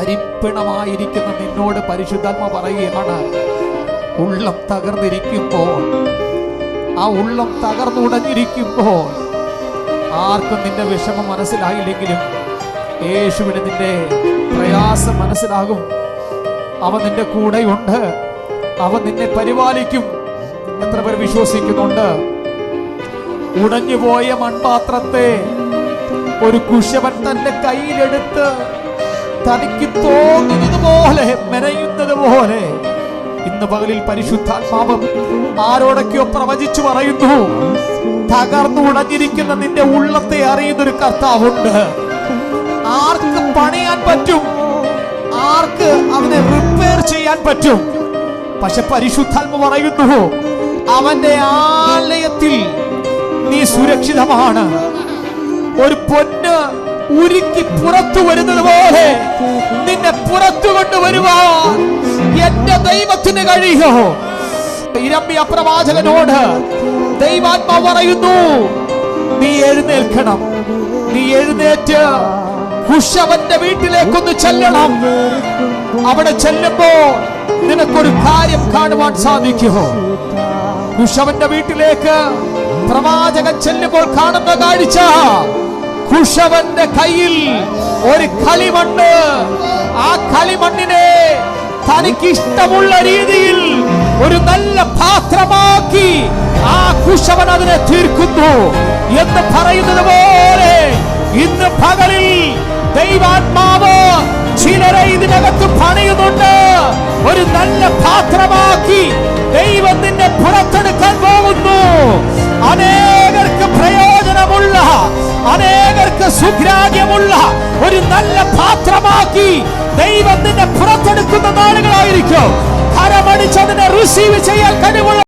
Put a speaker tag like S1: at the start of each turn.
S1: തരിപ്പിണമായിരിക്കുന്ന നിന്നോട് പരിശുദ്ധാത്മ പറയുകയാണ്, ഉള്ളം തകർന്നിരിക്കുമ്പോൾ, ആ ഉള്ളം തകർന്നുടഞ്ഞിരിക്കുമ്പോൾ, ആർക്കും നിന്റെ വിഷമം മനസ്സിലായില്ലെങ്കിലും യേശുവിന് നിന്റെ പ്രയാസം മനസ്സിലാകും. അവൻ നിന്റെ കൂടെയുണ്ട്, അവൻ നിന്നെ പരിപാലിക്കും. എത്ര പേർ വിശ്വസിക്കുന്നുണ്ട്? ഉടഞ്ഞുപോയ മൺപാത്രത്തെ ഒരു കുശവൻ തന്റെ കയ്യിലെടുത്ത് തനിക്ക് തോന്നുന്നത് പോലെ മെനയുന്നത് പോലെ ഇന്ന് പകലിൽ പരിശുദ്ധാത്മാവ് ആരോടൊക്കെയോ പ്രവചിച്ചു പറയുന്നു, തകർന്നു ഉടഞ്ഞിരിക്കുന്ന നിന്റെ ഉള്ളത്തെ അറിയുന്നൊരു കർത്താവുണ്ട്. ആർക്ക് പണിയാൻ പറ്റും, ആർക്ക് അവനെ റിപ്പയർ ചെയ്യാൻ പറ്റും? പക്ഷെ പരിശുദ്ധാത്മ പറയുന്നു, അവന്റെ ആലയത്തിൽ നീ സുരക്ഷിതമാണ്. ഒരു പൊന്ന് ഉരുക്കി പുറത്തു വരുന്നത് പോലെ നിന്നെ പുറത്തു കൊണ്ടുവരുവാൻ എന്റെ ദൈവത്തിന് കഴിയോ? ഇരമ്യ പ്രവാചകനോട് ദൈവാത്മാവ് പറയുന്നു, നീ എഴുന്നേൽക്കണം, നീ എഴുന്നേറ്റ് കുശവന്റെ വീട്ടിലേക്കൊന്ന് ചെല്ലണം. അവിടെ ചെല്ലുമ്പോൾ നിനക്കൊരു കാര്യം കാണുവാൻ സാധിക്കുമോ? കുശവന്റെ വീട്ടിലേക്ക് പ്രവാചകൻ ചെല്ലുമ്പോൾ കാണുന്ന കാഴ്ച, കുശവന്റെ കയ്യിൽ ഒരു കളിമണ്ണ്. ആ കളിമണ്ണിനെ തനിക്ക് ഇഷ്ടമുള്ള രീതിയിൽ ഒരു നല്ല പാത്രമാക്കി ആ കുശവൻ അതിനെ തീർക്കുന്നു എന്ന് പറയുന്നത് പോലെ ഇന്ന് പകലിൽ ദൈവാത്മാവ് ചിലരെ ഇതിനകത്ത് പണിയുന്നുണ്ട്. ഒരു നല്ല പാത്രമാക്കി ദൈവം നിന്നെ പുറത്തെടുക്കാൻ പോകുന്നു. അനേകർക്ക് പ്രയോജനമുള്ള, അനേകർക്ക് സുഗ്രാഹ്യമുള്ള ഒരു നല്ല പാത്രമാക്കി ദൈവം നിന്നെ പുറത്തെടുക്കുന്ന നാളുകളായിരിക്കും. കരമടിച്ചതിനെ റിസീവ് ചെയ്യാൻ കഴിവുള്ള